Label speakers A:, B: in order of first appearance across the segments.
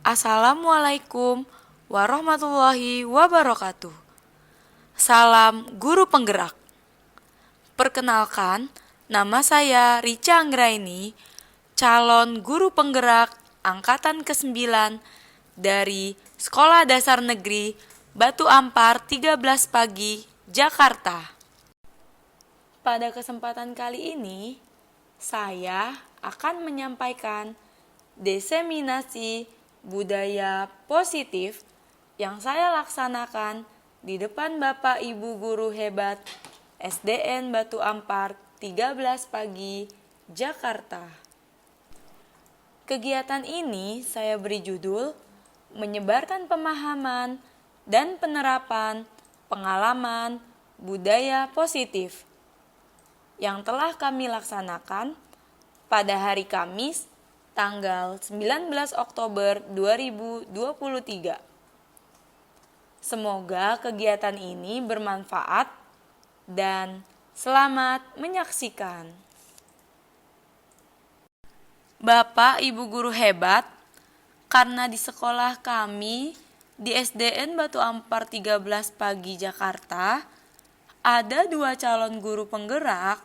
A: Assalamualaikum warahmatullahi wabarakatuh. Salam guru penggerak. Perkenalkan, nama saya Rica Anggraini, calon guru penggerak angkatan ke-9 dari Sekolah Dasar Negeri Batu Ampar 13 Pagi, Jakarta. Pada kesempatan kali ini, saya akan menyampaikan diseminasi budaya positif yang saya laksanakan di depan Bapak Ibu guru hebat SDN Batu Ampar 13 Pagi, Jakarta. Kegiatan ini saya beri judul menyebarkan pemahaman dan penerapan pengalaman budaya positif yang telah kami laksanakan pada hari Kamis tanggal 19 Oktober 2023. Semoga kegiatan ini bermanfaat dan selamat menyaksikan. Bapak Ibu guru hebat, karena di sekolah kami di SDN Batu Ampar 13 Pagi Jakarta ada 2 calon guru penggerak,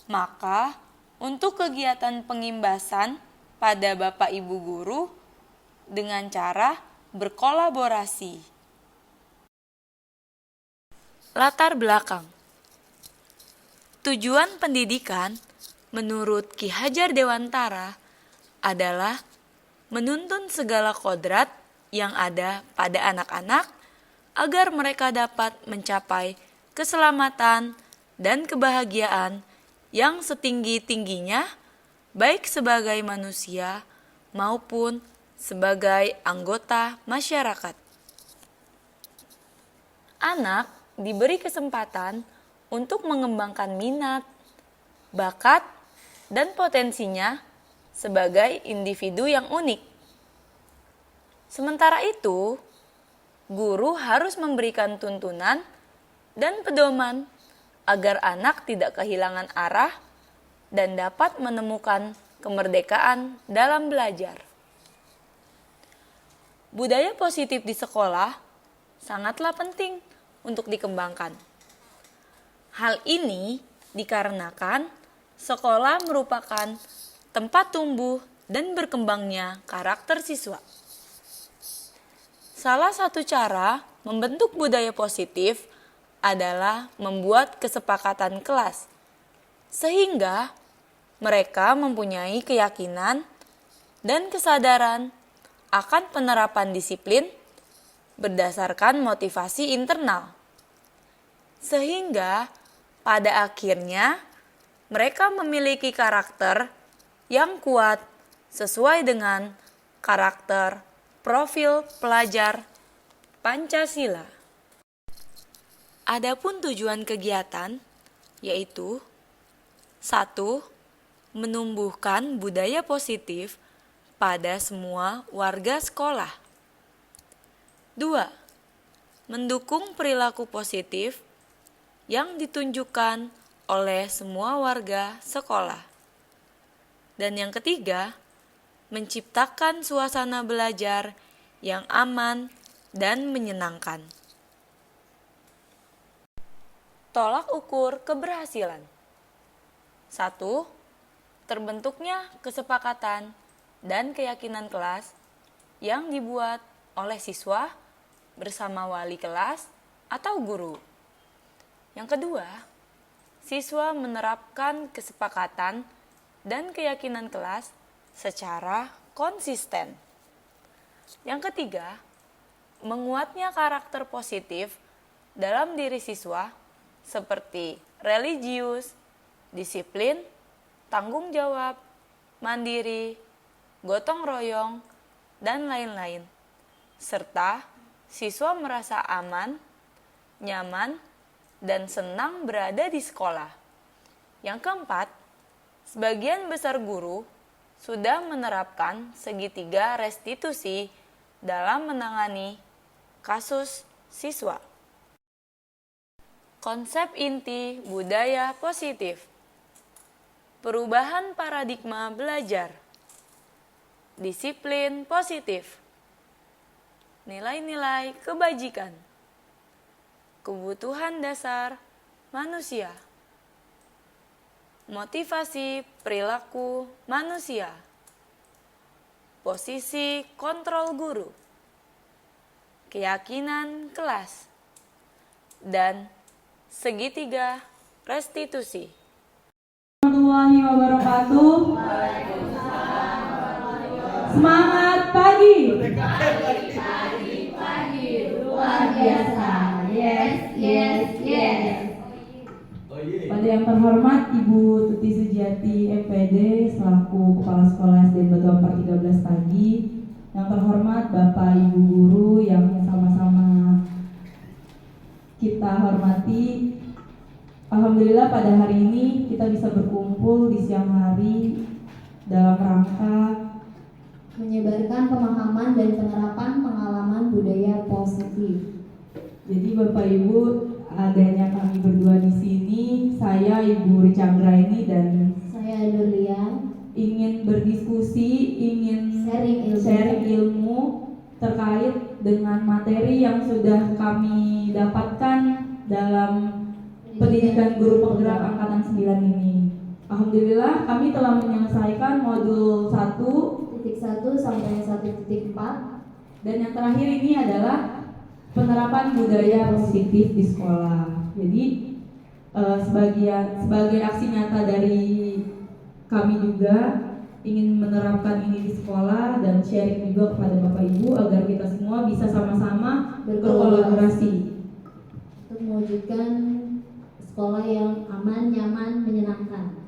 A: maka untuk kegiatan pengimbasan pada Bapak Ibu guru dengan cara berkolaborasi. Latar belakang. Tujuan pendidikan menurut Ki Hajar Dewantara adalah menuntun segala kodrat yang ada pada anak-anak agar mereka dapat mencapai keselamatan dan kebahagiaan yang setinggi-tingginya baik sebagai manusia maupun sebagai anggota masyarakat. Anak diberi kesempatan untuk mengembangkan minat, bakat, dan potensinya sebagai individu yang unik. Sementara itu, guru harus memberikan tuntunan dan pedoman agar anak tidak kehilangan arah dan dapat menemukan kemerdekaan dalam belajar. Budaya positif di sekolah sangatlah penting untuk dikembangkan. Hal ini dikarenakan sekolah merupakan tempat tumbuh dan berkembangnya karakter siswa. Salah satu cara membentuk budaya positif adalah membuat kesepakatan kelas, sehingga mereka mempunyai keyakinan dan kesadaran akan penerapan disiplin berdasarkan motivasi internal. Sehingga pada akhirnya mereka memiliki karakter yang kuat sesuai dengan karakter profil pelajar Pancasila. Adapun tujuan kegiatan yaitu 1. Menumbuhkan budaya positif pada semua warga sekolah. 2. Mendukung perilaku positif yang ditunjukkan oleh semua warga sekolah. Dan yang ketiga, menciptakan suasana belajar yang aman dan menyenangkan. Tolak ukur keberhasilan. 1. Terbentuknya kesepakatan dan keyakinan kelas yang dibuat oleh siswa bersama wali kelas atau guru. Yang kedua, siswa menerapkan kesepakatan dan keyakinan kelas secara konsisten. Yang ketiga, menguatnya karakter positif dalam diri siswa seperti religius, disiplin, tanggung jawab, mandiri, gotong royong, dan lain-lain. Serta siswa merasa aman, nyaman, dan senang berada di sekolah. Yang keempat, sebagian besar guru sudah menerapkan segitiga restitusi dalam menangani kasus siswa. Konsep inti budaya positif. Perubahan paradigma belajar. Disiplin positif. nilai-nilai kebajikan, kebutuhan dasar manusia, motivasi perilaku manusia, posisi kontrol guru, keyakinan kelas, dan segitiga restitusi.
B: Warahmatullahi wabarakatuh. Semangat pagi. Pagi luar biasa. Yes. Pada yang terhormat Ibu Tuti Sujiati MPD selaku Kepala Sekolah SD Batu Ampar 13 pagi. Yang terhormat Bapak Ibu guru yang sama-sama kita hormati. Alhamdulillah pada hari ini kita bisa berkumpul di siang hari dalam rangka
C: menyebarkan pemahaman dan penerapan pengalaman budaya positif.
B: Jadi Bapak Ibu, adanya kami berdua di sini, saya Ibu Rica Anggraini dan
C: Saya Nurlian
B: ingin berdiskusi, ingin sharing ilmu terkait dengan materi yang sudah kami dapatkan dalam pendidikan guru penggerak angkatan 9 ini. Alhamdulillah kami telah menyelesaikan modul
C: 1.1 sampai 1.4
B: dan yang terakhir ini adalah penerapan budaya positif di sekolah. Jadi sebagai aksi nyata dari kami juga ingin menerapkan ini di sekolah dan sharing juga kepada Bapak Ibu agar kita semua bisa sama-sama berkolaborasi
C: untuk mewujudkan sekolah yang aman, nyaman, menyenangkan.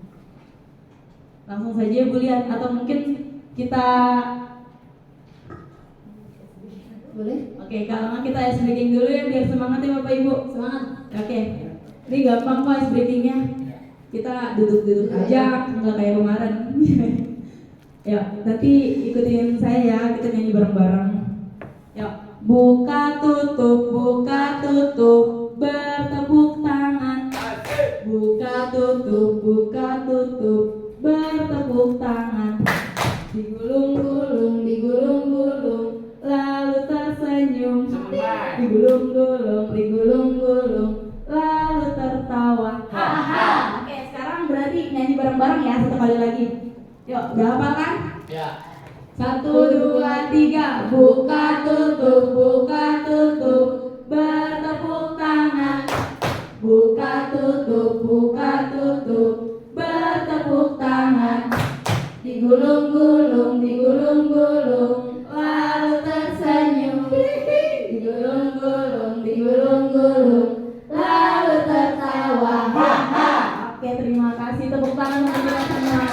B: Langsung saja Bu lihat atau mungkin kita
C: Boleh?
B: oke, kalau nggak kita ice breaking dulu ya biar semangat ya Bapak Ibu.
C: Semangat.
B: Oke. Ini gampang kok ice breakingnya. Kita duduk-duduk aja nggak kayak kemarin. Ya, nanti ikutin saya ya, kita nyanyi bareng-bareng. Yuk, buka tutup, bertepuk tangan. Buka tutup, bertepuk tangan. Digulung-gulung, lalu tersenyum. Digulung-gulung, lalu tertawa. Oke, sekarang berarti nyanyi bareng-bareng ya, satu kali lagi. Yuk, udah hafal kan?
D: Ya.
B: 1, 2, 3. Buka tutup, bertepuk tangan. Buka tutup, bertepuk tangan. Digulung-gulung, lalu tersenyum. Digulung-gulung, lalu tertawa. Oke, terima kasih. Tepuk tangan untuk kita semua.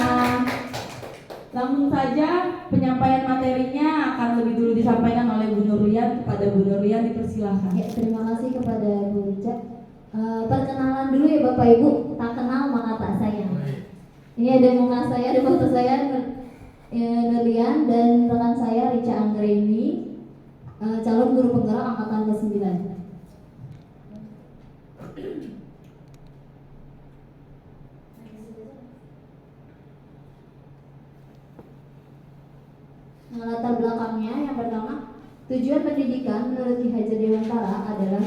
B: Langsung saja penyampaian materinya akan lebih dulu disampaikan oleh Bu Nurlian. Kepada Bu Nurlian dipersilahkan.
C: Ya, terima kasih kepada Bu Rica. Perkenalan dulu ya Bapak Ibu, tak kenal maka tak sayang. Ini ada muka saya, ada foto saya, Nurlian dan rekan saya Rica Anggraini, calon guru penggerak angkatan ke-9. Latar belakangnya yang pertama, tujuan pendidikan menurut Ki Hajar Dewantara adalah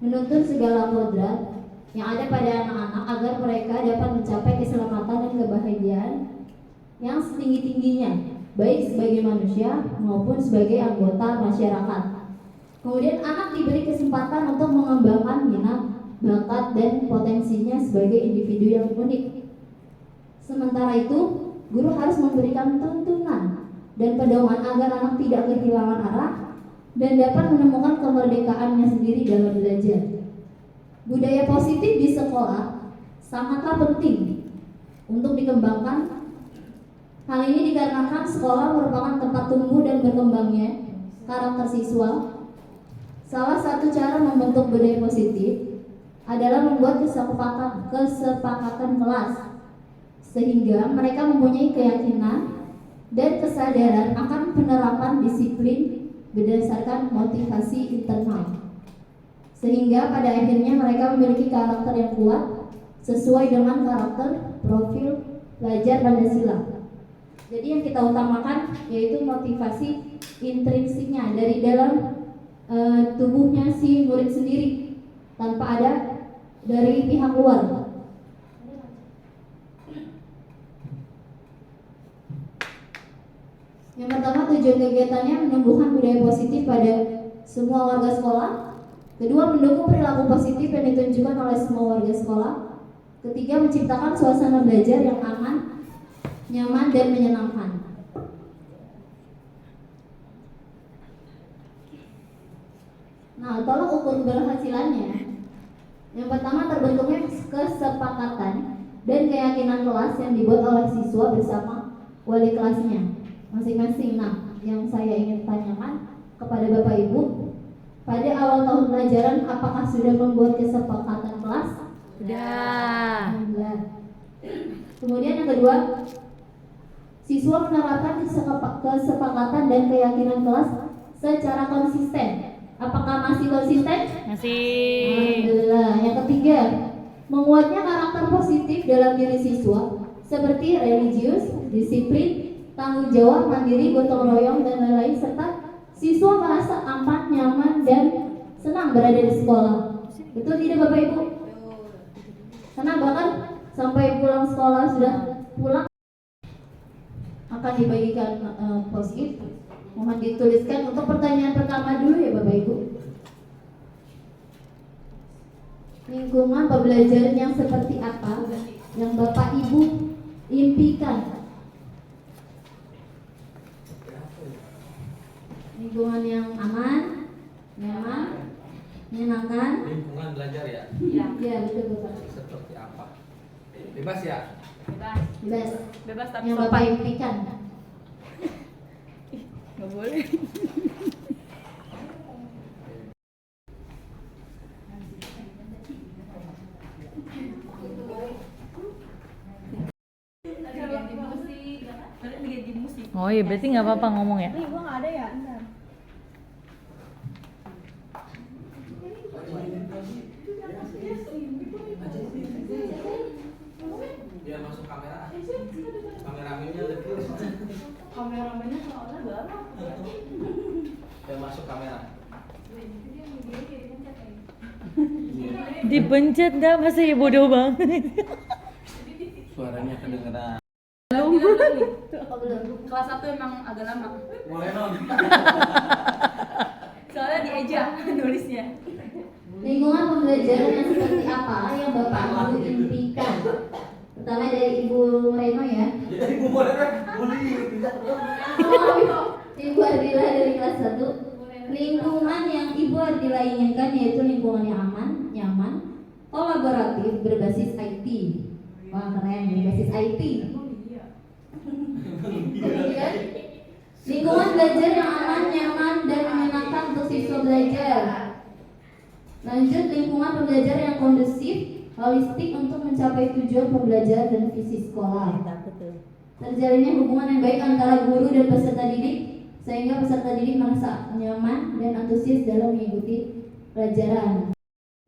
C: menuntun segala kodrat yang ada pada anak-anak agar mereka dapat mencapai keselamatan dan kebahagiaan yang setinggi-tingginya, baik sebagai manusia maupun sebagai anggota masyarakat. Kemudian anak diberi kesempatan untuk mengembangkan minat, bakat, dan potensinya sebagai individu yang unik. Sementara itu, guru harus memberikan tuntunan dan pedoman agar anak tidak kehilangan arah dan dapat menemukan kemerdekaannya sendiri dalam belajar. Budaya positif di sekolah sangatlah penting untuk dikembangkan. Hal ini dikarenakan sekolah merupakan tempat tumbuh dan berkembangnya karakter siswa. Salah satu cara membentuk budaya positif adalah membuat kesepakatan kelas, sehingga mereka mempunyai keyakinan dan kesadaran akan penerapan disiplin berdasarkan motivasi internal, sehingga pada akhirnya mereka memiliki karakter yang kuat sesuai dengan karakter profil pelajar Pancasila. Jadi yang kita utamakan yaitu motivasi intrinsiknya dari dalam tubuhnya si murid sendiri tanpa ada dari pihak luar. Yang pertama, tujuan kegiatannya menumbuhkan budaya positif pada semua warga sekolah. Kedua, mendukung perilaku positif yang ditunjukkan oleh semua warga sekolah. Ketiga, menciptakan suasana belajar yang aman, nyaman, dan menyenangkan. Nah, tolak ukur keberhasilannya. Yang pertama, terbentuknya kesepakatan dan keyakinan kelas yang dibuat oleh siswa bersama wali kelasnya masing-masing. Nah, yang saya ingin tanyakan kepada Bapak Ibu, pada awal tahun pelajaran apakah sudah membuat kesepakatan kelas?
A: Sudah.
C: Alhamdulillah. Kemudian yang kedua, siswa menerapkan kesepakatan dan keyakinan kelas secara konsisten. Apakah masih konsisten?
A: Masih.
C: Alhamdulillah. Yang ketiga, menguatnya karakter positif dalam diri siswa seperti religius, disiplin, tanggung jawab, mandiri, gotong royong, dan lain-lain, serta siswa merasa aman, nyaman, dan senang berada di sekolah. Betul tidak Bapak Ibu? Karena bahkan sampai pulang sekolah, sudah pulang akan dibagikan post-it. Mohon dituliskan untuk pertanyaan pertama dulu ya Bapak Ibu. Lingkungan pembelajaran yang seperti apa yang Bapak Ibu impikan? Lingkungan yang aman, nyaman, menyenangkan.
D: Lingkungan belajar ya?
C: Iya betul Bapak.
D: Seperti apa? Bebas ya?
C: Bebas.
A: Bebas tapi
C: Yang Bapak impikan.
A: nggak boleh. Oh iya, berarti nggak apa-apa ngomong ya?
D: Biar masuk kamera. Kameramennya lebih.
A: Kameramennya soalnya galak.
D: Biar masuk kamera.
A: Dipencet dah, masa ya bodoh banget.
D: Suaranya kedengeran.
C: Oh, belum.
A: Kelas 1 emang agak lama.
D: Boleh non.
A: Soalnya dieja nulisnya.
C: Lingkungan pembelajaran yang seperti apa yang Bapak Ibu impikan? Pertama dari Ibu Reno ya.
D: Jadi gue boleh bully.
C: Ibu Ardila dari kelas 1. Lingkungan yang Ibu Ardila inginkan yaitu lingkungan yang aman, nyaman, kolaboratif, berbasis IT. Wah keren, berbasis IT. Kemudian lingkungan belajar yang aman, nyaman, dan menyenangkan untuk siswa belajar. Lanjut, lingkungan pembelajaran yang kondusif, holistik untuk mencapai tujuan pembelajaran dan visi sekolah. Terjalinnya hubungan yang baik antara guru dan peserta didik, sehingga peserta didik merasa nyaman dan antusias dalam mengikuti pelajaran.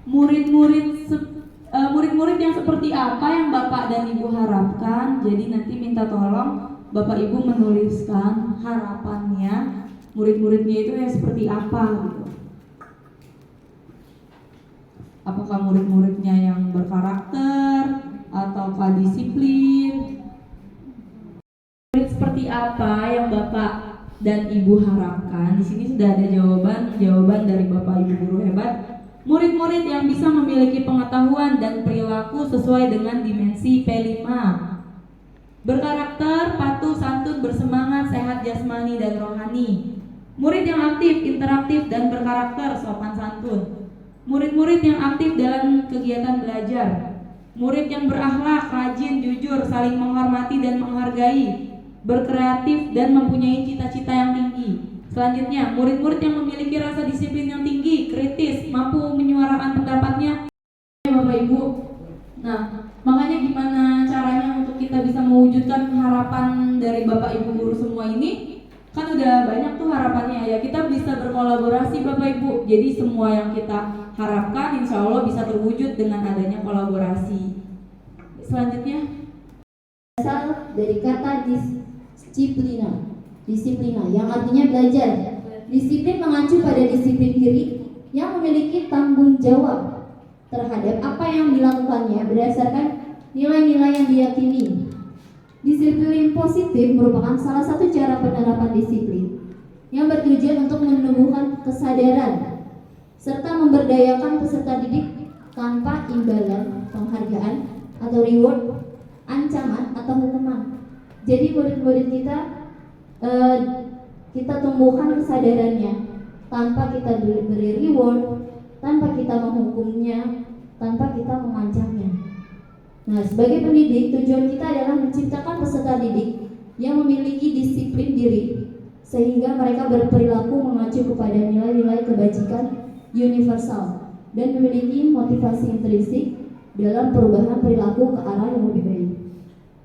B: Murid-murid yang seperti apa yang Bapak dan Ibu harapkan? Jadi nanti minta tolong Bapak Ibu menuliskan harapannya murid-muridnya itu yang seperti apa gitu. Apakah murid-muridnya yang berkarakter ataukah disiplin? Murid seperti apa yang Bapak dan Ibu harapkan? Di sini sudah ada jawaban dari Bapak Ibu guru hebat. Murid-murid yang bisa memiliki pengetahuan dan perilaku sesuai dengan dimensi P5. Berkarakter, patuh, santun, bersemangat, sehat jasmani dan rohani. Murid yang aktif, interaktif, dan berkarakter, sopan santun. Murid-murid yang aktif dalam kegiatan belajar. Murid yang berakhlak, rajin, jujur, saling menghormati dan menghargai, berkreatif dan mempunyai cita-cita yang tinggi. Selanjutnya, murid-murid yang memiliki rasa disiplin yang tinggi, kritis, mampu menyuarakan pendapatnya. Bapak Ibu, nah makanya gimana caranya untuk kita bisa mewujudkan harapan dari Bapak Ibu guru semua ini? Kan udah banyak tuh harapannya ya, kita bisa berkolaborasi Bapak Ibu. Jadi semua yang kita harapkan insya Allah bisa terwujud dengan adanya kolaborasi. Selanjutnya,
C: Asal dari kata disiplina yang artinya belajar. Disiplin mengacu mengacu pada disiplin diri yang memiliki tanggung jawab terhadap apa yang dilakukannya berdasarkan nilai-nilai yang diyakini. Disiplin positif merupakan salah satu cara penerapan disiplin yang bertujuan untuk menumbuhkan kesadaran serta memberdayakan peserta didik tanpa imbalan, penghargaan, atau reward, ancaman, atau hukuman. Jadi murid-murid kita tumbuhkan kesadarannya tanpa kita beri reward, tanpa kita menghukumnya, tanpa kita mengancamnya. Nah, sebagai pendidik, tujuan kita adalah menciptakan peserta didik yang memiliki disiplin diri sehingga mereka berperilaku mengacu kepada nilai-nilai kebajikan universal dan memiliki motivasi intrinsik dalam perubahan perilaku ke arah yang lebih baik.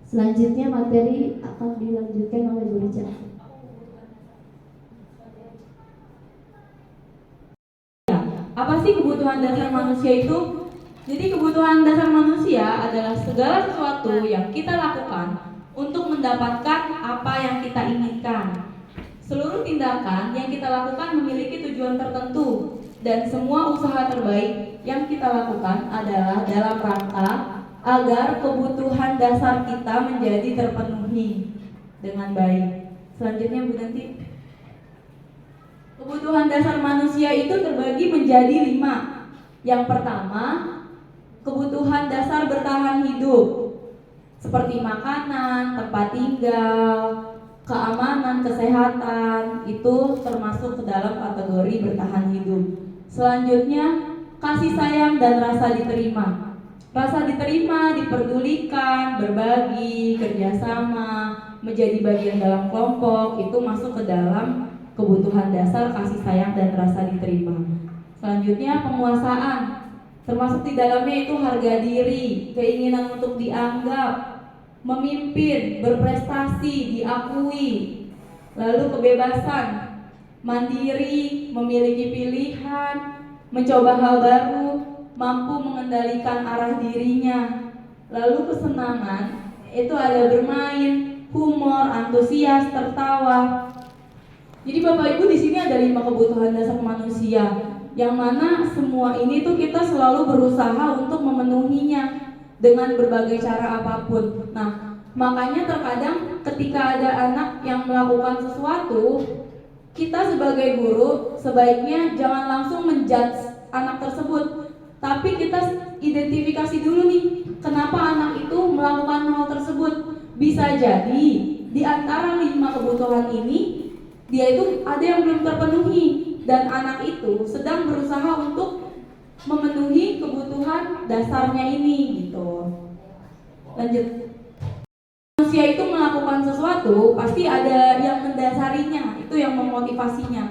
C: Selanjutnya materi akan dilanjutkan oleh Bu Rica.
B: Apa sih kebutuhan dasar manusia itu? Jadi kebutuhan dasar manusia adalah segala sesuatu yang kita lakukan untuk mendapatkan apa yang kita inginkan. Seluruh tindakan yang kita lakukan memiliki tujuan tertentu dan semua usaha terbaik yang kita lakukan adalah dalam rangka agar kebutuhan dasar kita menjadi terpenuhi dengan baik. Selanjutnya Bu Nanti. Kebutuhan dasar manusia itu terbagi menjadi 5. Yang pertama, kebutuhan dasar bertahan hidup seperti makanan, tempat tinggal, keamanan, kesehatan, itu termasuk ke dalam kategori bertahan hidup. Selanjutnya, kasih sayang dan rasa diterima. Rasa diterima, diperdulikan, berbagi, kerjasama, menjadi bagian dalam kelompok, itu masuk ke dalam kebutuhan dasar kasih sayang dan rasa diterima. Selanjutnya, penguasaan, termasuk di dalamnya itu harga diri, keinginan untuk dianggap, memimpin, berprestasi, diakui. Lalu kebebasan, mandiri, memiliki pilihan, mencoba hal baru, mampu mengendalikan arah dirinya. Lalu kesenangan, itu ada bermain, humor, antusias, tertawa. Jadi Bapak Ibu, di sini ada 5 kebutuhan dasar manusia, yang mana semua ini tuh kita selalu berusaha untuk memenuhinya dengan berbagai cara apapun. Nah, makanya terkadang ketika ada anak yang melakukan sesuatu, kita sebagai guru sebaiknya jangan langsung menjudge anak tersebut, tapi kita identifikasi dulu nih, kenapa anak itu melakukan hal tersebut. Bisa jadi di antara 5 kebutuhan ini, dia itu ada yang belum terpenuhi, dan anak itu sedang berusaha untuk memenuhi kebutuhan dasarnya ini gitu. Lanjut. Manusia itu melakukan sesuatu pasti ada yang mendasarinya, itu yang memotivasinya.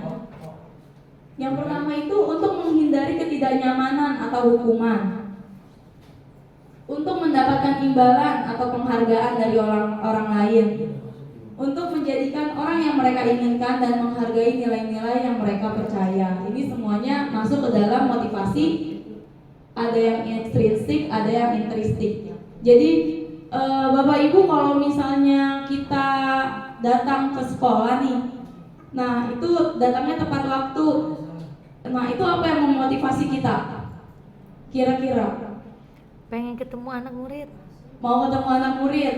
B: Yang pertama itu untuk menghindari ketidaknyamanan atau hukuman, untuk mendapatkan imbalan atau penghargaan dari orang lain, untuk menjadikan orang yang mereka inginkan dan menghargai nilai-nilai yang mereka percaya. Ini semuanya masuk ke dalam motivasi. Ada yang intrinsik, ada yang intrinsik. Jadi Bapak Ibu, kalau misalnya kita datang ke sekolah nih, nah itu datangnya tepat waktu. Nah itu apa yang memotivasi kita? Kira-kira?
E: Pengen ketemu anak murid.
B: Mau ketemu anak murid?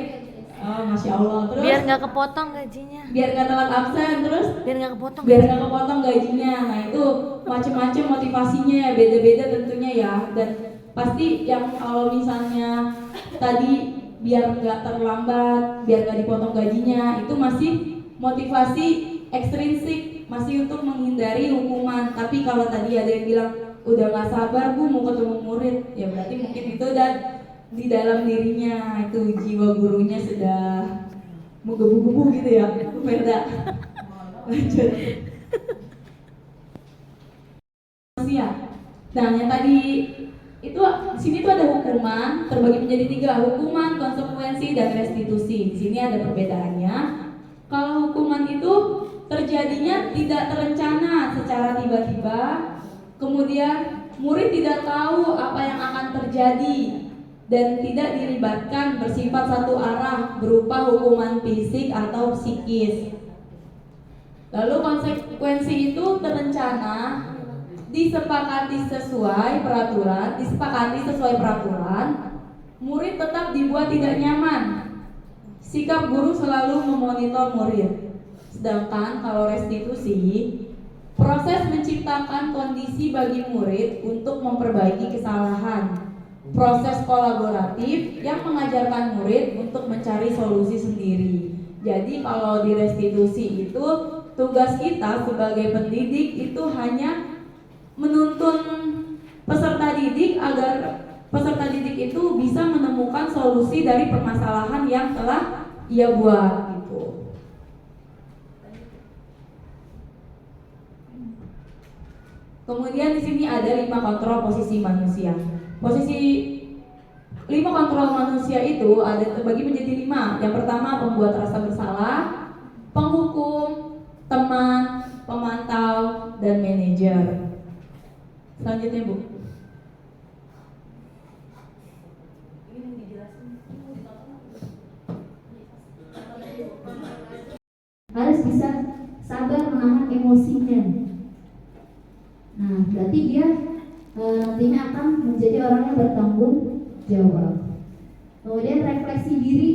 B: Oh, Masya Allah. Terus?
E: Biar nggak kepotong gajinya.
B: Biar nggak telat absen, terus?
E: Biar nggak kepotong.
B: Biar nggak kepotong gajinya. Nah itu macam-macam motivasinya ya, beda-beda tentunya ya. Dan pasti yang kalau misalnya tadi biar nggak terlambat, biar nggak dipotong gajinya, itu masih motivasi ekstrinsik, masih untuk menghindari hukuman. Tapi kalau tadi ada yang bilang udah nggak sabar Bu mau ketemu murid, ya berarti mungkin itu udah di dalam dirinya, itu jiwa gurunya sudah menggebu-gebu gitu ya, Bu Ferda. Lanjut. Nah yang tadi itu di sini tuh ada hukuman terbagi menjadi 3, hukuman, konsekuensi, dan restitusi. Di sini ada perbedaannya. Kalau hukuman itu terjadinya tidak terencana secara tiba-tiba, kemudian murid tidak tahu apa yang akan terjadi dan tidak dilibatkan, bersifat satu arah berupa hukuman fisik atau psikis. Lalu konsekuensi itu terencana disepakati sesuai peraturan, murid tetap dibuat tidak nyaman. Sikap guru selalu memonitor murid. Sedangkan kalau restitusi, proses menciptakan kondisi bagi murid untuk memperbaiki kesalahan. Proses kolaboratif yang mengajarkan murid untuk mencari solusi sendiri. Jadi kalau di restitusi itu tugas kita sebagai pendidik itu hanya menuntun peserta didik agar peserta didik itu bisa menemukan solusi dari permasalahan yang telah ia buat gitu. Kemudian di sini ada 5 kontrol posisi manusia. Posisi 5 kontrol manusia itu ada terbagi menjadi 5. Yang pertama pembuat rasa bersalah, penghukum, teman, pemantau, dan manajer. Selanjutnya Bu.
C: Harus bisa sabar menahan emosinya. Nah, berarti dia nantinya akan menjadi orang yang bertanggung jawab. Kemudian refleksi diri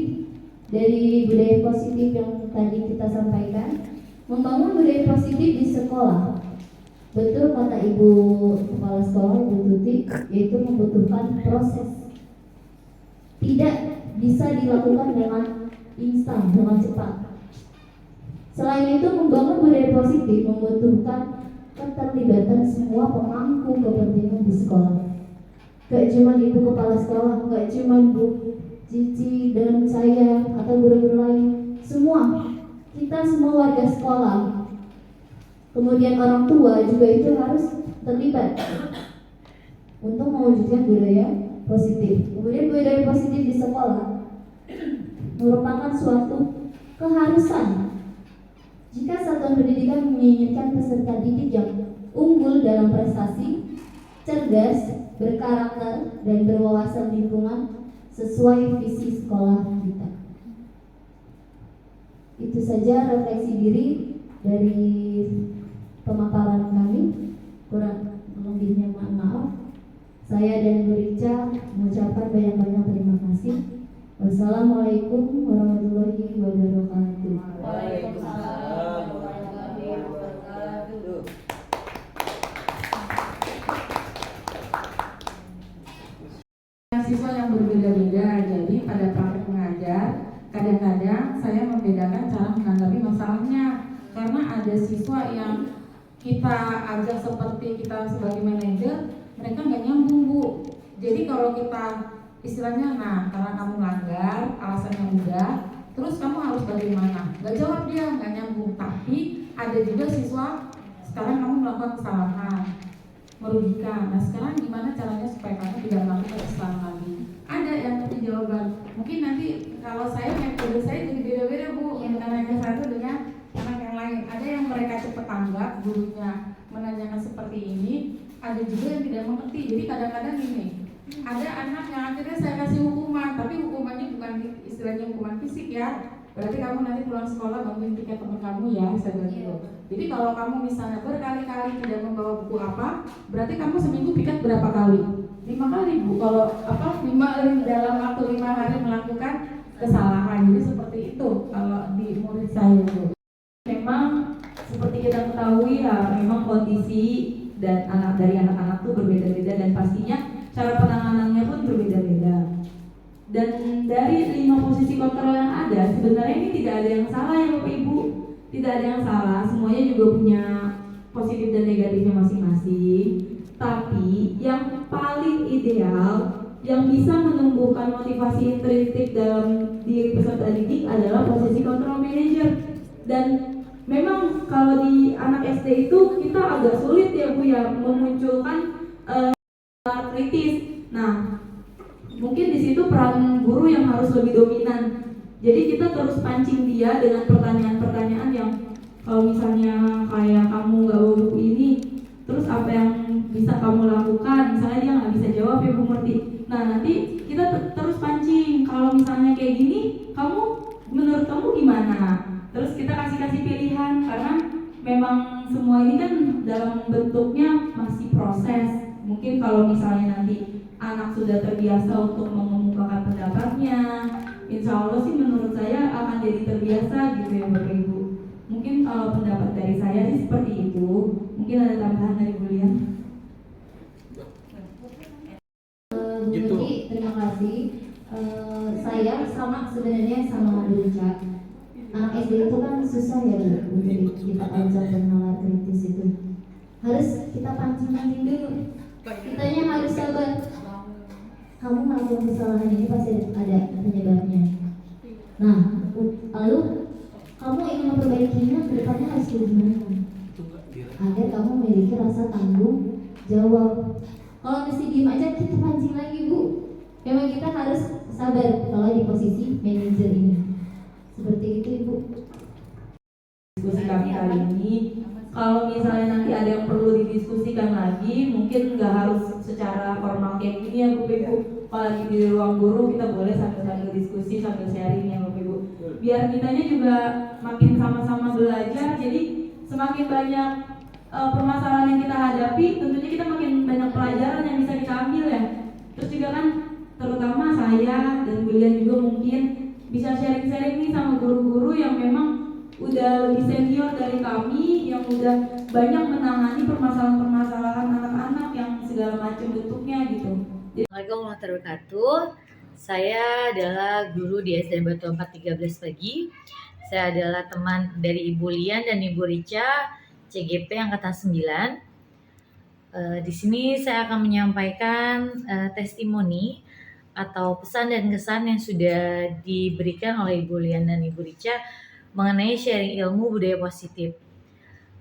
C: dari budaya positif yang tadi kita sampaikan, membangun budaya positif di sekolah. Betul kata Ibu Kepala Sekolah, Ibu Tuti, yaitu membutuhkan proses. Tidak bisa dilakukan dengan instan, dengan cepat. Selain itu, membangun budaya positif membutuhkan keterlibatan semua pemangku kepentingan di sekolah. Gak cuma Ibu Kepala Sekolah, gak cuma Bu Cici dan saya atau guru-guru lain, semua, kita semua warga sekolah. Kemudian orang tua juga itu harus terlibat untuk mewujudkan budaya positif. Kemudian budaya positif di sekolah merupakan suatu keharusan. Jika satuan pendidikan menginginkan peserta didik yang unggul dalam prestasi, cerdas, berkarakter, dan berwawasan lingkungan sesuai visi sekolah kita. Itu saja refleksi diri dari pemaparan kami. Kurang lebihnya mohon maaf. Saya dan Bu Rica mengucapkan banyak-banyak terima kasih. Wassalamualaikum warahmatullahi wabarakatuh.
A: Waalaikumsalam warahmatullahi wabarakatuh.
B: Siswa yang berbeda-beda, jadi pada praktek mengajar kadang-kadang saya membedakan cara menanggapi masalahnya, karena ada siswa yang kita agak seperti kita sebagai manajer, mereka nggak nyambung Bu. Jadi kalau kita istilahnya, nah karena kamu melanggar, alasannya udah, terus kamu harus bagaimana? Gak jawab dia, nggak nyambung. Tapi ada juga siswa, sekarang kamu melakukan kesalahan, merugikan. Nah sekarang gimana caranya supaya kamu tidak melakukan kesalahan lagi? Ada yang ngerti jawaban. Mungkin nanti kalau saya metode saya jadi beda-beda Bu, dengan anak yang satu dengan anak yang lain. Ada yang mereka cepat tanggap, gurunya menanyakan seperti ini. Ada juga yang tidak mengerti. Jadi kadang-kadang ini, ada anak yang akhirnya saya kasih hukuman, tapi hukumannya bukan istilahnya hukuman fisik ya. Berarti kamu nanti pulang sekolah bantuin tiket teman kamu ya, saya bilang gitu. Jadi kalau kamu misalnya berkali-kali tidak membawa buku apa, berarti kamu seminggu piket berapa kali? 5 kali Bu. Kalau 5 dalam waktu 5 hari melakukan kesalahan. Jadi seperti itu kalau di murid saya Bu. Memang seperti kita ketahui ya, memang kondisi dan dari anak-anak tuh berbeda-beda dan pastinya cara penanganannya pun berbeda-beda. Dan dari 5 posisi kontrol yang ada, sebenarnya ini tidak ada yang salah ya Bapak Ibu. Tidak ada yang salah, semuanya juga punya positif dan negatifnya masing-masing. Tapi yang paling ideal, yang bisa menumbuhkan motivasi intrinsik dalam diri peserta didik adalah posisi kontrol manager. Dan memang kalau di anak SD itu kita agak sulit ya Bu ya memunculkan kritis. Nah, mungkin di situ peran guru yang harus lebih dominan. Jadi kita terus pancing dia dengan pertanyaan-pertanyaan yang kalau misalnya kayak kamu nggak bawa buku ini, terus apa yang bisa kamu lakukan? Misalnya dia nggak bisa jawab ya Bu Murti. Nah nanti kita terus pancing. Kalau misalnya kayak gini, menurut kamu gimana? Terus kita kasih pilihan karena memang semua ini kan dalam bentuknya masih proses. Mungkin kalau misalnya nanti anak sudah terbiasa untuk mengemukakan pendapatnya, insya Allah sih menurut saya akan jadi terbiasa gitu ya Bapak Ibu. Mungkin kalau pendapat dari saya sih seperti itu. Mungkin ada tambahan dari Bu Lian.
C: Bu
D: Gitu.
C: Tuti, terima kasih. Saya sebenarnya sama Bu Rica. Anak SD itu kan susah ya Bu, untuk kita ajak bernalar kritis itu. Harus kita pancing dulu. Kitanya harus sabar. Kamu melakukan kesalahan ini pasti ada penyebabnya. Nah, lalu kamu ingin memperbaikinya, ke depannya harus bagaimana? Agar kamu memiliki rasa tanggung jawab. Kalau mesti diem aja, kita pancing lagi Bu. Memang kita harus sabar kalau di posisi manajer ini. Seperti itu Ibu.
B: Diskusi kami kali ini, kalau misalnya nanti ada yang perlu didiskusikan lagi, mungkin nggak harus secara formal kayak gini ya Bu Ibu. Apalagi di ruang guru kita boleh sambil diskusi, sambil sharing ya Bu Ibu. Biar kitanya juga makin sama-sama belajar, jadi semakin banyak permasalahan yang kita hadapi, tentunya kita makin banyak pelajaran yang bisa kita ambil ya. Terus juga kan terutama saya dan Bu Lian juga mungkin bisa sharing-sharing nih sama guru-guru yang memang udah lebih senior dari kami, yang udah banyak menangani permasalahan-permasalahan anak-anak yang segala macam bentuknya gitu.
E: Assalamualaikum warahmatullahi wabarakatuh. Saya adalah guru di SDN Batu Ampar 13 pagi. Saya adalah teman dari Ibu Lian dan Ibu Rica, CGP Angkatan 9. Di sini saya akan menyampaikan testimoni atau pesan dan kesan yang sudah diberikan oleh Ibu Lian dan Ibu Rica mengenai sharing ilmu budaya positif.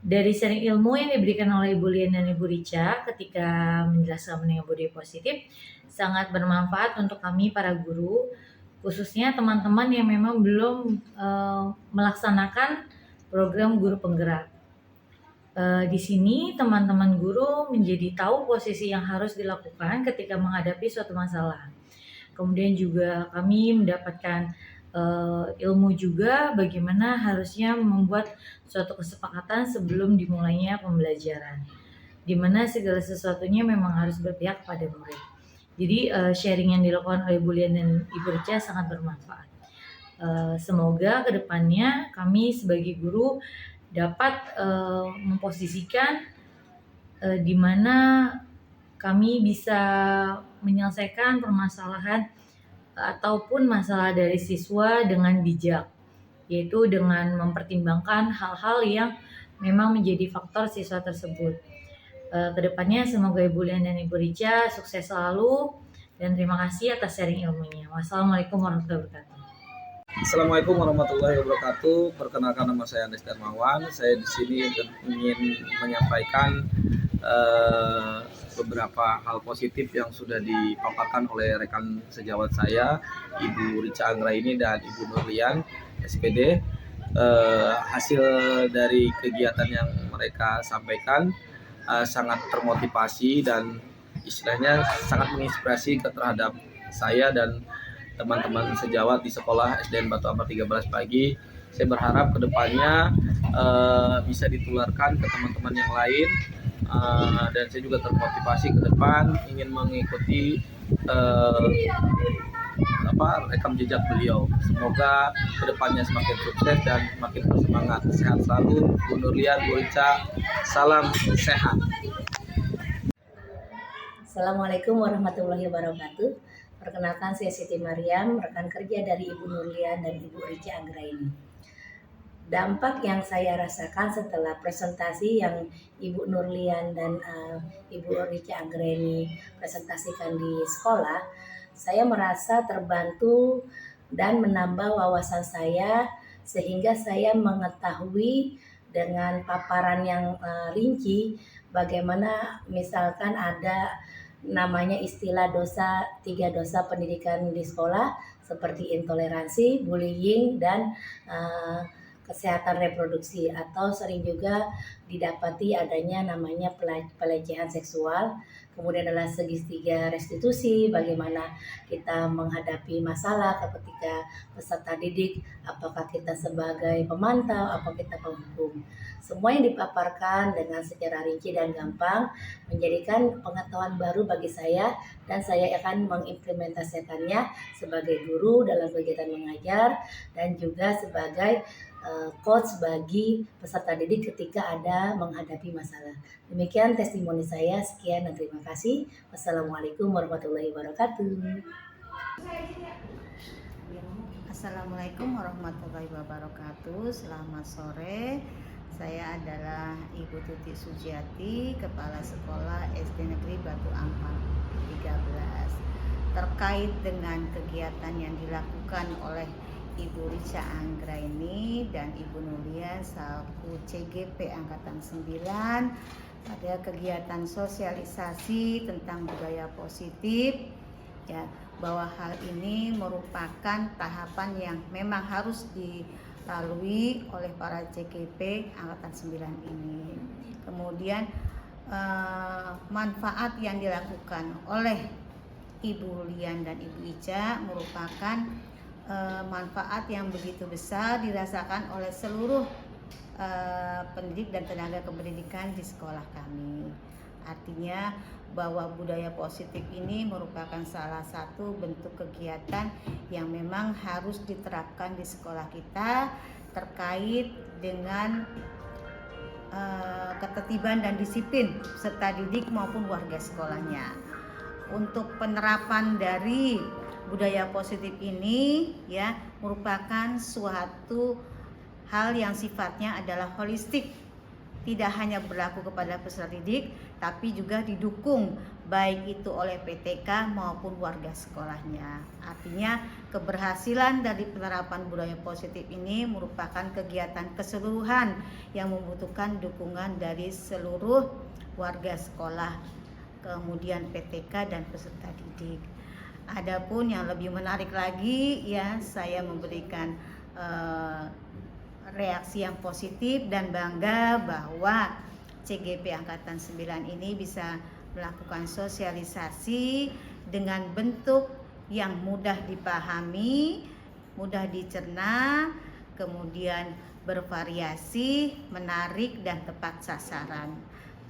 E: Dari sharing ilmu yang diberikan oleh Ibu Lian dan Ibu Rica ketika menjelaskan mengenai budaya positif sangat bermanfaat untuk kami para guru, khususnya teman-teman yang memang belum melaksanakan program guru penggerak. Di sini teman-teman guru menjadi tahu posisi yang harus dilakukan ketika menghadapi suatu masalah. Kemudian juga kami mendapatkan ilmu juga bagaimana harusnya membuat suatu kesepakatan sebelum dimulainya pembelajaran, di mana segala sesuatunya memang harus berpihak pada murid. Jadi sharing yang dilakukan oleh Bu Lian dan Ibu Rica sangat bermanfaat. Semoga kedepannya kami sebagai guru dapat memposisikan di mana kami bisa menyelesaikan permasalahan ataupun masalah dari siswa dengan bijak, yaitu dengan mempertimbangkan hal-hal yang memang menjadi faktor siswa tersebut. Kedepannya semoga Ibu Lian dan Ibu Rica sukses selalu dan terima kasih atas sharing ilmunya. Wassalamualaikum warahmatullahi wabarakatuh.
D: Assalamualaikum warahmatullahi wabarakatuh. Perkenalkan, nama saya Andes Darmawan. Saya di sini ingin menyampaikan beberapa hal positif yang sudah dipaparkan oleh rekan sejawat saya, Ibu Rica Anggraini dan Ibu Nurlian SPD. Hasil dari kegiatan yang mereka sampaikan sangat termotivasi dan istilahnya sangat menginspirasi terhadap saya dan teman-teman sejawat di sekolah SDN Batu Ampar 13 pagi. Saya berharap kedepannya bisa ditularkan ke teman-teman yang lain, dan saya juga termotivasi ke depan ingin mengikuti rekam jejak beliau. Semoga kedepannya semakin sukses dan makin bersemangat. Sehat selalu, Bu Nurlian, Bu Rica, salam sehat.
F: Assalamualaikum warahmatullahi wabarakatuh. Perkenalkan, saya Siti Mariam, rekan kerja dari Ibu Nurlian dan Ibu Rica Anggraini. Dampak yang saya rasakan setelah presentasi yang Ibu Nurlian dan Ibu Rica Anggraini presentasikan di sekolah, saya merasa terbantu dan menambah wawasan saya sehingga saya mengetahui dengan paparan yang rinci bagaimana misalkan ada namanya istilah 3 dosa pendidikan di sekolah seperti intoleransi, bullying, dan kesehatan reproduksi, atau sering juga didapati adanya namanya pelecehan seksual. Kemudian adalah segitiga restitusi, bagaimana kita menghadapi masalah ketika peserta didik, apakah kita sebagai pemantau, apakah kita penghukum. Semua yang dipaparkan dengan secara rinci dan gampang menjadikan pengetahuan baru bagi saya, dan saya akan mengimplementasikannya sebagai guru dalam kegiatan mengajar dan juga sebagai coach bagi peserta didik ketika ada menghadapi masalah. Demikian testimoni saya, sekian dan terima kasih. Wassalamualaikum warahmatullahi wabarakatuh.
G: Assalamualaikum warahmatullahi wabarakatuh. Selamat sore. Saya adalah Ibu Tuti Sujiati, Kepala Sekolah SD Negeri Batu Ampar 13. Terkait dengan kegiatan yang dilakukan oleh Ibu Rica Anggraini dan Ibu Nurlian selaku CGP Angkatan 9 pada kegiatan sosialisasi tentang budaya positif, ya, bahwa hal ini merupakan tahapan yang memang harus dilalui oleh para CGP Angkatan 9 ini. Kemudian manfaat yang dilakukan oleh Ibu Lian dan Ibu Ica merupakan manfaat yang begitu besar dirasakan oleh seluruh pendidik dan tenaga kependidikan di sekolah kami. Artinya bahwa budaya positif ini merupakan salah satu bentuk kegiatan yang memang harus diterapkan di sekolah kita terkait dengan ketertiban dan disiplin peserta didik maupun warga sekolahnya. Untuk penerapan dari budaya positif ini, ya, merupakan suatu hal yang sifatnya adalah holistik, tidak hanya berlaku kepada peserta didik tapi juga didukung baik itu oleh PTK maupun warga sekolahnya. Artinya keberhasilan dari penerapan budaya positif ini merupakan kegiatan keseluruhan yang membutuhkan dukungan dari seluruh warga sekolah, kemudian PTK dan peserta didik. Adapun yang lebih menarik lagi, ya, saya memberikan reaksi yang positif dan bangga bahwa CGP Angkatan 9 ini bisa melakukan sosialisasi dengan bentuk yang mudah dipahami, mudah dicerna, kemudian bervariasi, menarik dan tepat sasaran.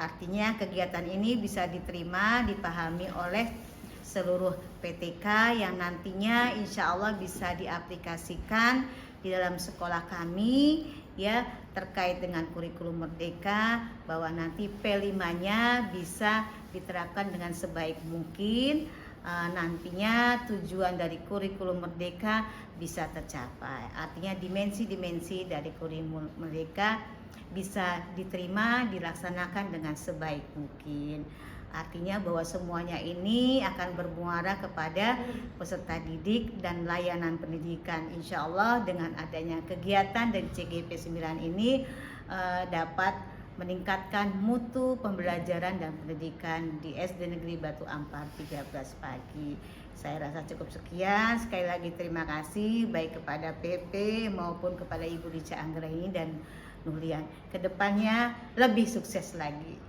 G: Artinya kegiatan ini bisa diterima, dipahami oleh seluruh PTK yang nantinya insya Allah bisa diaplikasikan di dalam sekolah kami, ya, terkait dengan kurikulum merdeka, bahwa nanti P5-nya bisa diterapkan dengan sebaik mungkin. Nantinya tujuan dari kurikulum merdeka bisa tercapai. Artinya dimensi-dimensi dari kurikulum merdeka bisa diterima, dilaksanakan dengan sebaik mungkin. Artinya bahwa semuanya ini akan bermuara kepada peserta didik dan layanan pendidikan. Insya Allah dengan adanya kegiatan dari CGP 9 ini dapat meningkatkan mutu pembelajaran dan pendidikan di SD Negeri Batu Ampar 13 pagi. Saya rasa cukup sekian. Sekali lagi terima kasih baik kepada PP maupun kepada Ibu Rica Anggraini dan Nurlian. Kedepannya lebih sukses lagi.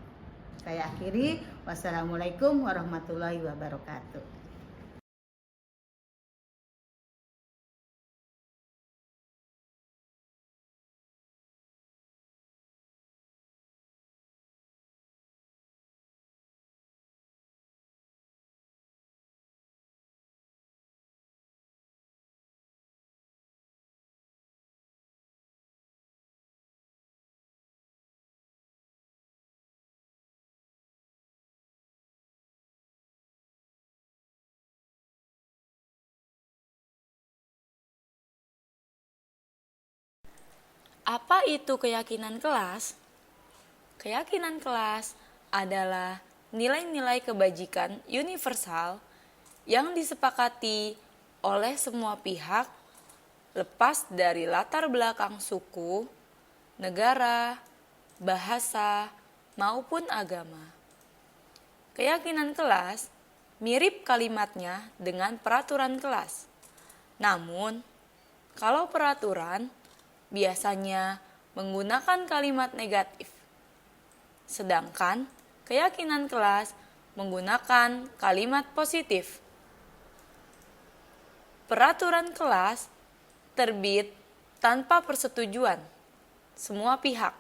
G: Saya akhiri. Wassalamualaikum warahmatullahi wabarakatuh.
A: Apa itu keyakinan kelas? Keyakinan kelas adalah nilai-nilai kebajikan universal yang disepakati oleh semua pihak lepas dari latar belakang suku, negara, bahasa, maupun agama. Keyakinan kelas mirip kalimatnya dengan peraturan kelas. Namun, kalau peraturan biasanya menggunakan kalimat negatif, sedangkan keyakinan kelas menggunakan kalimat positif. Peraturan kelas terbit tanpa persetujuan semua pihak,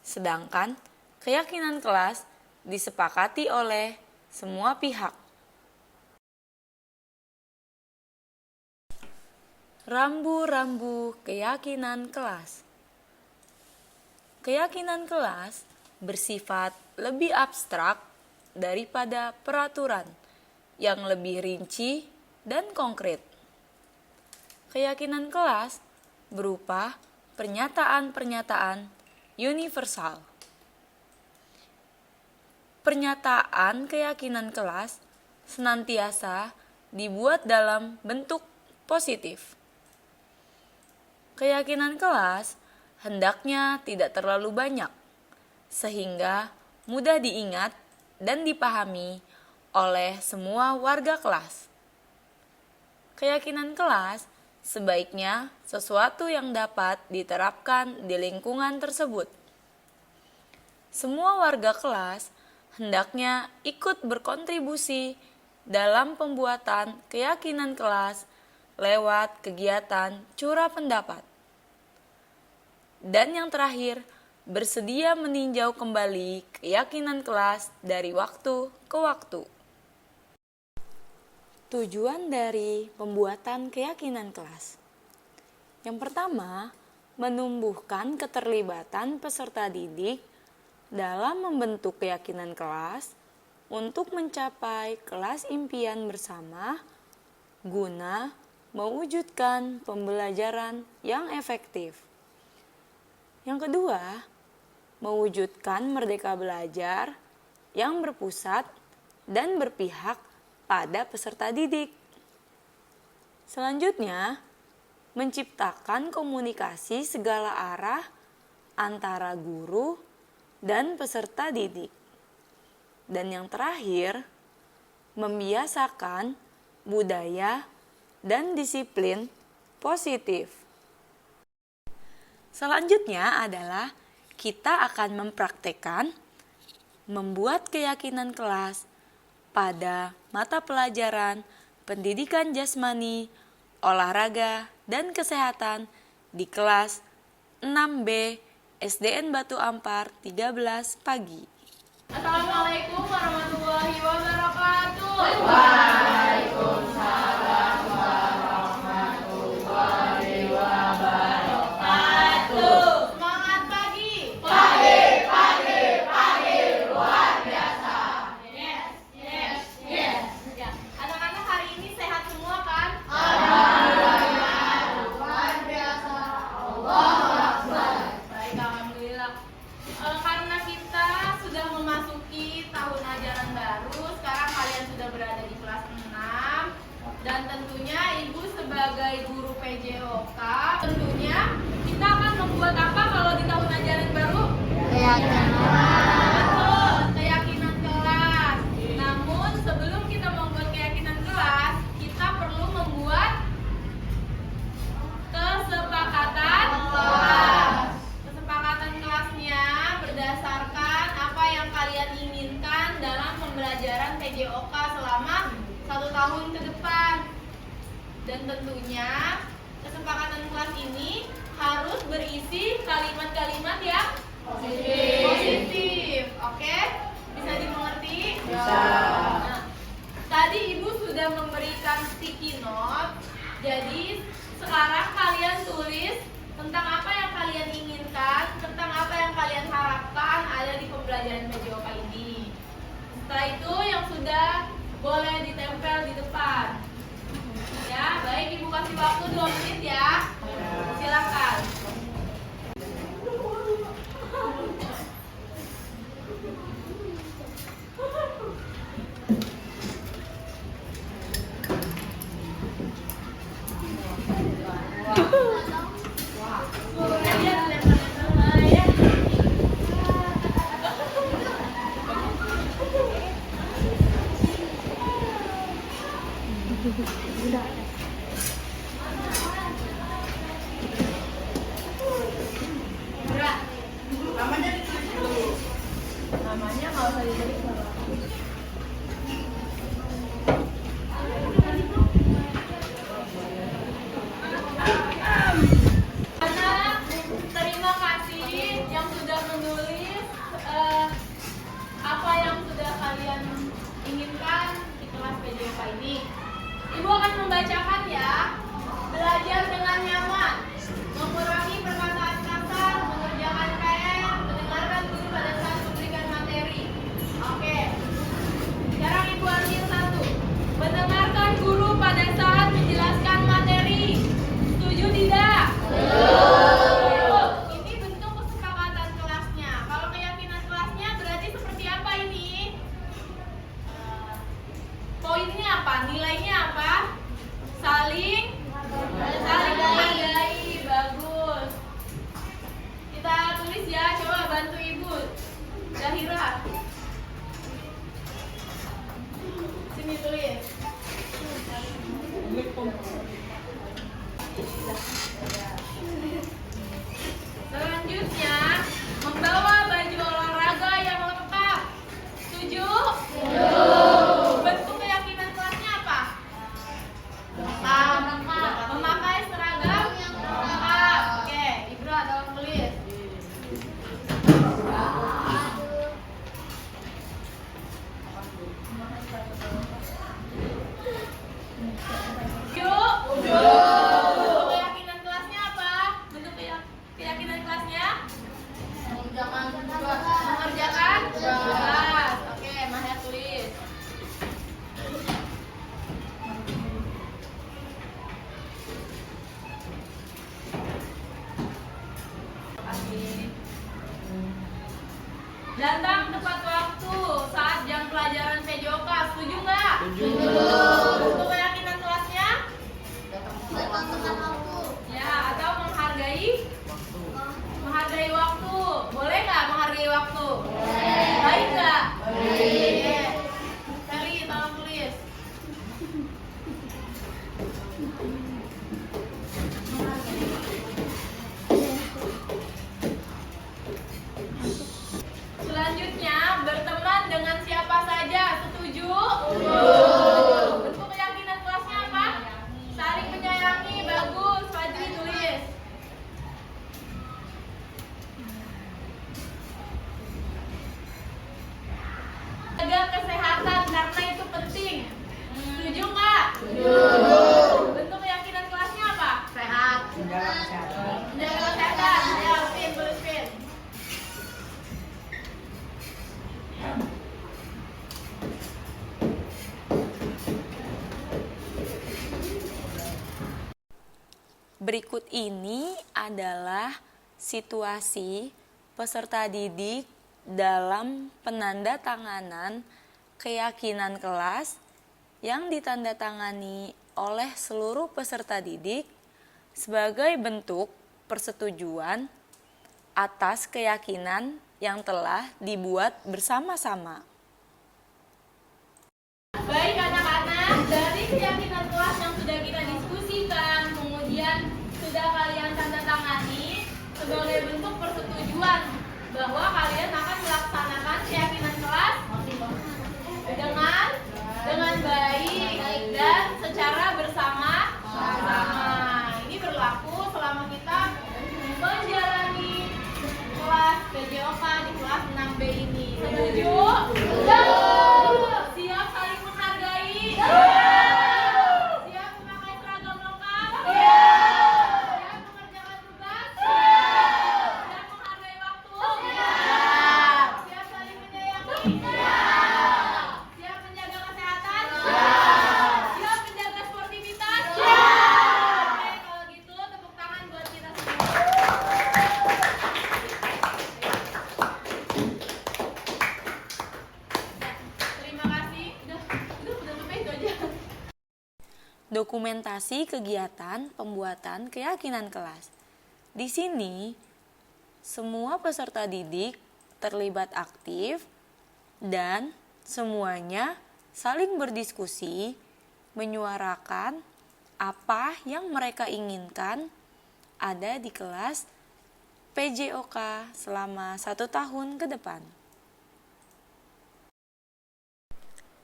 A: sedangkan keyakinan kelas disepakati oleh semua pihak. Rambu-rambu keyakinan kelas. Keyakinan kelas bersifat lebih abstrak daripada peraturan yang lebih rinci dan konkret. Keyakinan kelas berupa pernyataan-pernyataan universal. Pernyataan keyakinan kelas senantiasa dibuat dalam bentuk positif. Keyakinan kelas hendaknya tidak terlalu banyak, sehingga mudah diingat dan dipahami oleh semua warga kelas. Keyakinan kelas sebaiknya sesuatu yang dapat diterapkan di lingkungan tersebut. Semua warga kelas hendaknya ikut berkontribusi dalam pembuatan keyakinan kelas lewat kegiatan curah pendapat. Dan yang terakhir, bersedia meninjau kembali keyakinan kelas dari waktu ke waktu. Tujuan dari pembuatan keyakinan kelas. Yang pertama, menumbuhkan keterlibatan peserta didik dalam membentuk keyakinan kelas untuk mencapai kelas impian bersama guna mewujudkan pembelajaran yang efektif. Yang kedua, mewujudkan merdeka belajar yang berpusat dan berpihak pada peserta didik. Selanjutnya, menciptakan komunikasi segala arah antara guru dan peserta didik. Dan yang terakhir, membiasakan budaya dan disiplin positif. Selanjutnya adalah kita akan mempraktekkan membuat keyakinan kelas pada mata pelajaran pendidikan jasmani, olahraga, dan kesehatan di kelas 6B SDN Batu Ampar 13 pagi.
H: Assalamualaikum warahmatullahi wabarakatuh.
I: Waalaikumsalam warahmatullahi wabarakatuh.
H: Semangat pagi.
I: Pagi, luar biasa.
H: Yes. Ya, anak-anak hari ini sehat semua kan?
I: Alhamdulillah, luar biasa. Allahu Akbar.
H: Baik, alhamdulillah. Karena kita sudah memasuki tahun ajaran baru, sekarang kalian sudah berada di kelas 6 dan tentunya Ibu sebagai guru PJOK, tentunya kita akan membuat apa kalau di tahun ajaran baru? Betul, keyakinan kelas. Namun sebelum kita membuat keyakinan kelas, kita perlu membuat kesepakatan kelas. Kesepakatan kelasnya berdasarkan apa yang kalian inginkan dalam pembelajaran PJOK selama 1 tahun ke depan. Dan tentunya kesepakatan kelas ini harus berisi kalimat-kalimat yang positif. Oke? Bisa dimengerti?
I: Bisa.
H: Nah, tadi Ibu sudah memberikan sticky note. Jadi sekarang kalian tulis tentang apa yang kalian inginkan, tentang apa yang kalian harapkan ada di pembelajaran PJOK ini. Setelah itu yang sudah boleh ditempel di depan. Ya, baik, Ibu kasih waktu 2 menit ya. Silakan. Anak, terima kasih yang sudah menulis apa yang sudah kalian inginkan di kelas PJK ini. Ibu akan membacakan ya. Belajar dengan nyaman, mengurangi perkataan kasar, mengerjakan PR, mendengarkan guru pada saat memberikan materi. Oke. Sekarang Ibu ambil satu. Mendengarkan guru pada saat menjelaskan materi. Setuju tidak? Setuju. Ini bentuk kesepakatan kelasnya. Kalau keyakinan kelasnya berarti seperti apa ini? Poinnya apa? Nilainya apa? Saling menghargai. Bagus. Kita tulis ya. Coba bantu Ibu. Zahira. Sini tulis. Selanjutnya, membawa baju olahraga yang lengkap. Setuju? Setuju. Bentuk keyakinan kelasnya apa? Lengkap. Memakai seragam yang lengkap. Oke, Ibra tolong tulis. Yuk. Bentuk keyakinan kelasnya apa? Bentuk keyakinan kelasnya? Mengerjakan tugas. Oke, Mahya tulis. Datang tepat waktu saat jam pelajaran PJOK. Setuju nggak? Setuju. Bentuk keyakinan kelasnya?
C: Datang tepat waktu.
H: Ya, atau menghargai waktu. Boleh nggak menghargai waktu? Boleh. Baik nggak? Baik. Sally, tolong tulis. Selanjutnya, berteman dengan siapa saja. Setuju? Setuju. Bentuk keyakinan kelasnya apa? Saling menyayangi. Bagus. Fadri tulis. Jaga kesehatan karena itu penting. Setuju nggak? Setuju. Bentuk keyakinan kelasnya apa? Sehat. Menjaga kesehatan. Ya, Pin, tulis Pin.
A: Berikut ini adalah situasi peserta didik dalam penandatanganan keyakinan kelas yang ditandatangani oleh seluruh peserta didik sebagai bentuk persetujuan atas keyakinan yang telah dibuat bersama-sama.
H: Baik anak-anak, dari keyakinan kelas yang sudah kita diskusikan, kemudian sudah kalian tanda tangani sebagai bentuk persetujuan bahwa kalian akan melaksanakan keyakinan kelas dengan baik dan secara bersama-sama. Ini berlaku selama kita menjalani kelas PJOK di kelas 6B ini. Setuju? Siap saling menghargai? Siap memakai seragam lengkap? Siap mengerjakan tugas? Siap menghargai waktu? Siap saling menyayangi? Siap menjaga kesehatan? Siap menjaga sportivitas? Oke, kalau gitu tepuk tangan buat kita semua. Terima kasih. Udah sampai itu aja.
A: Dokumentasi kegiatan pembuatan keyakinan kelas. Di sini, semua peserta didik terlibat aktif dan semuanya saling berdiskusi, menyuarakan apa yang mereka inginkan ada di kelas PJOK selama 1 tahun ke depan.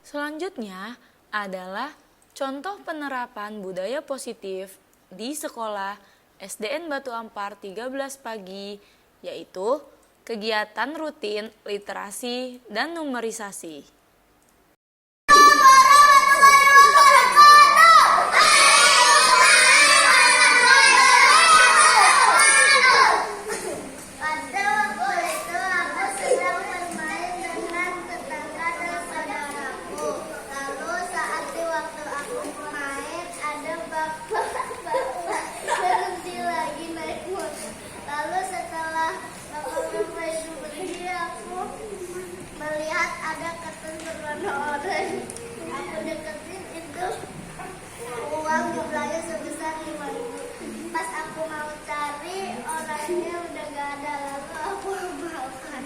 A: Selanjutnya adalah contoh penerapan budaya positif di sekolah SDN Batu Ampar 13 pagi, yaitu kegiatan rutin literasi dan numerisasi.
I: Melihat ada kertas berwarna oranye, aku deketin itu uang jumlahnya sebesar 5.000. Pas aku mau cari orangnya udah gak ada, lalu aku makan.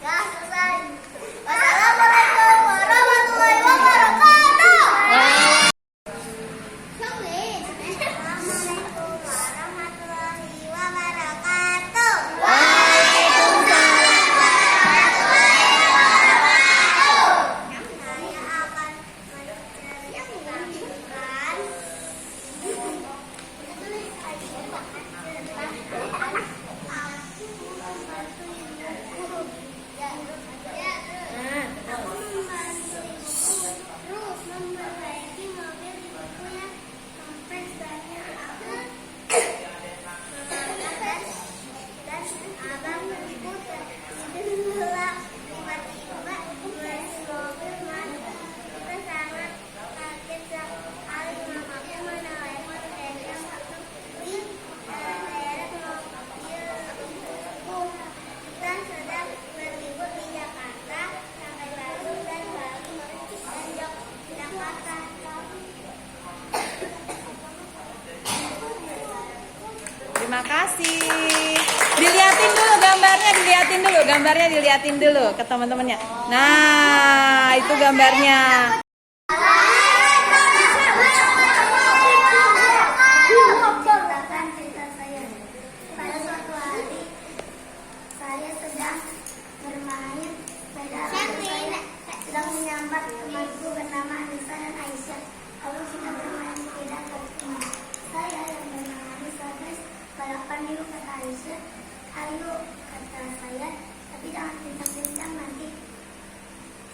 I: Ya selesai. Wassalamualaikum warahmatullahi wabarakatuh. Assalamualaikum warahmatullahi wabarakatuh.
J: Terima kasih. Diliatin dulu ke teman-temannya. Nah, itu gambarnya.
I: Pada suatu hari saya sedang bermain sepeda. Saya sedang menyambat temanku bernama Anissa dan Aisyah. Lalu kita bermain sepeda ke rumah. Saya yang bernama Anissa, guys, balapan yuk kata Aisyah. Ayo kata saya, tapi jangan kencang-kencang nanti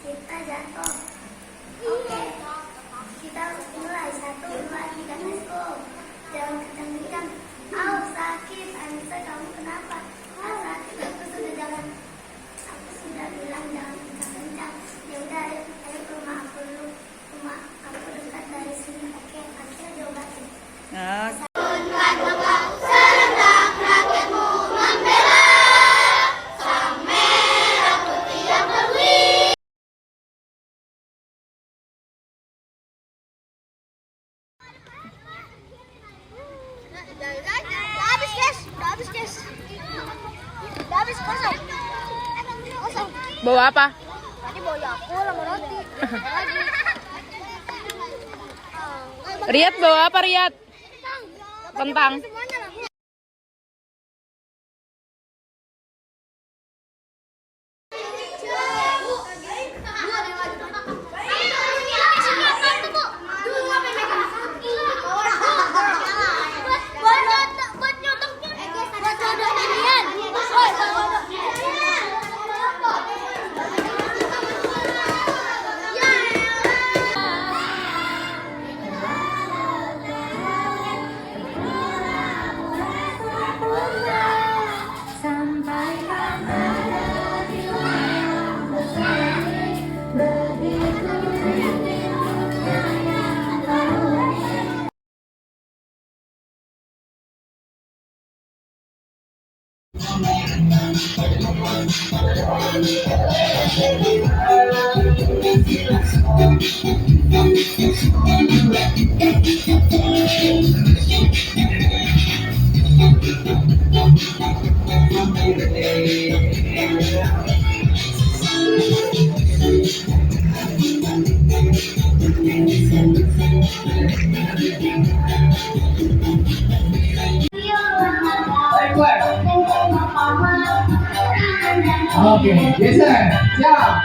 I: kita jatuh. Oke, kita mulai 1, 2, 3, let's go. Jangan kencang-kencang. Sakit. Anissa, kamu kenapa? Sakit. Aku sudah bilang jangan kencang-kencang. Ya udah, ayo ke rumah aku dulu. Rumah aku dekat dari sini. Oke, akhirnya diobatin. Udah habis kosong.
A: Bawa apa?
I: Tadi bawa Yakult sama roti.
A: Riyad bawa apa, Riyad? Kentang.
K: Oke, geser, siap.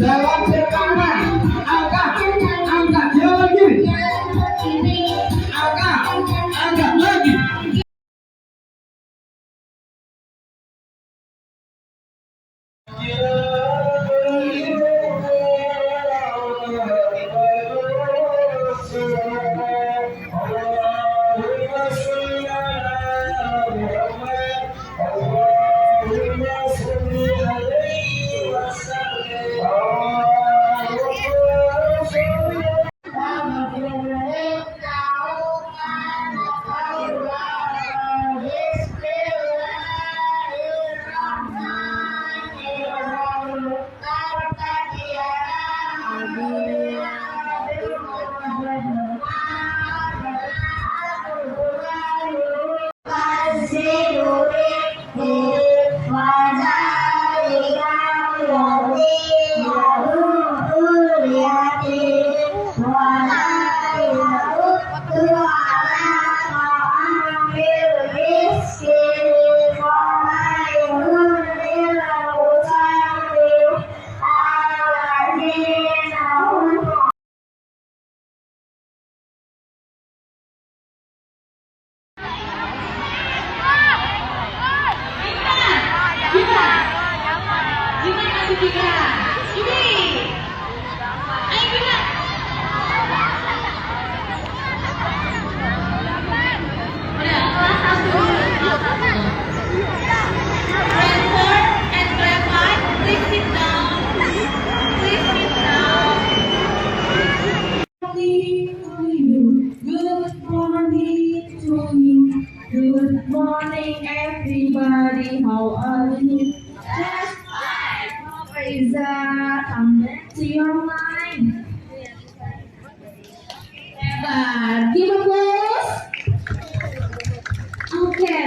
K: Jalan ke kanan, angkat jalan kiri, angkat lagi.
B: Good morning, everybody. How are you? Just fine. What is that? Come back to your mind. Give a applause. Okay.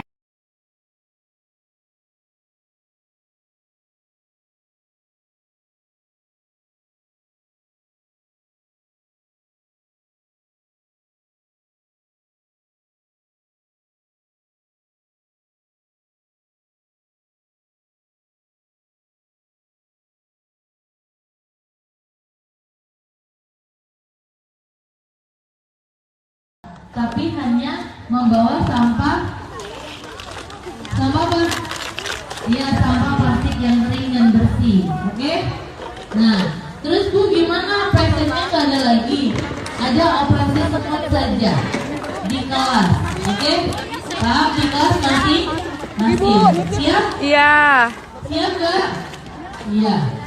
L: Tapi hanya membawa sampah apa? Ya, sampah plastik yang kering dan bersih. Oke? Nah, terus Bu gimana prakteknya? Nggak ada lagi, ada operasi semut saja di kelas. Oke? Pak, di kelas masih? Siap?
J: Iya.
L: Siap nggak? Iya.